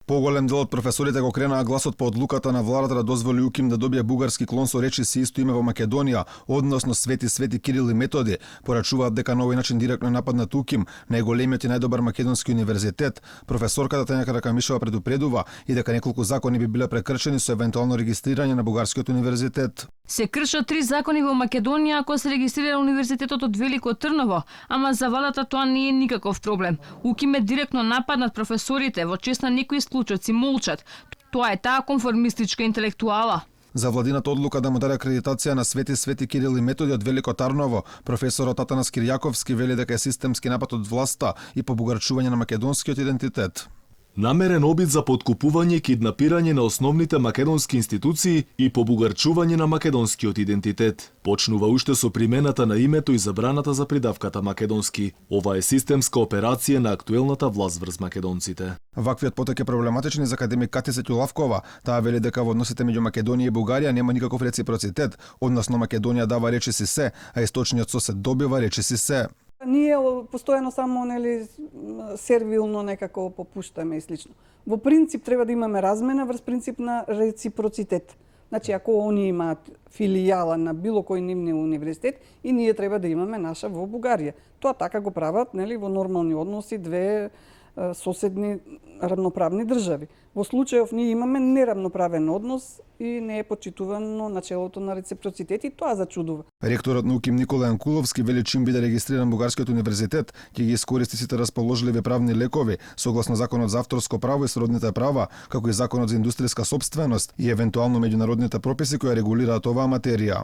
Поголем дел од професорите го кренаа гласот по одлуката на владата да дозволи УКИМ да добие бугарски клон со речиси исто име во Македонија, односно Свети Кирил и Методи, порачуваат дека на овој начин директно нападнат УКИМ, најголемиот и најдобар македонски универзитет. Професорката Тања Каракамишова предупредува и дека неколку закони би биле прекршени со евентуално регистрирање на бугарскиот универзитет. Се кршат 3 закони во Македонија ако се регистрира универзитетот од Велико Трново, ама за владата тоа не е никаков проблем. УКИМ е директно нападнат професорите, во чест на некои случаи молчат. Тоа е таа конформистичка интелектуала. За владината одлука да му даде акредитација на Свети Кирил и Методи од Велико Тарново, професорот Атанас Кирјаковски вели дека е системски напад од власта и побугарчување на македонскиот идентитет. Намерен обид за поткупување и киднапирање на основните македонски институции и побугарчување на македонскиот идентитет. Почнува уште со примената на името и забраната за придавката македонски. Ова е системска операција на актуелната власт врз македонците. Ваквиот поток е проблематичен за академик Катиса Ќулавкова. Таа вели дека во односите меѓу Македонија и Бугарија нема никаков реципроцитет, односно Македонија дава речиси се, а источниот сосед добива речиси се. Ние постојано само сервилно некако попуштаме и слично. Во принцип треба да имаме размена врз принцип на реципроцитет. Значи ако они имаат филијала на било кој нивни универзитет и ние треба да имаме наша во Бугарија. Тоа така го прават во нормални односи две соседни равноправни држави. Во случајов ние имаме неравноправен однос и не е почитувано начелото на реципроцитет и тоа зачудува. Ректорот на УКИМ Никола Јанкуловски вели чим биде регистриран бугарскиот универзитет, ќе ги искористи сите расположливи правни лекови согласно законот за авторско право и сродните права, како и законот за индустријска сопственост и евентуално меѓународните прописи кои регулираат оваа материја.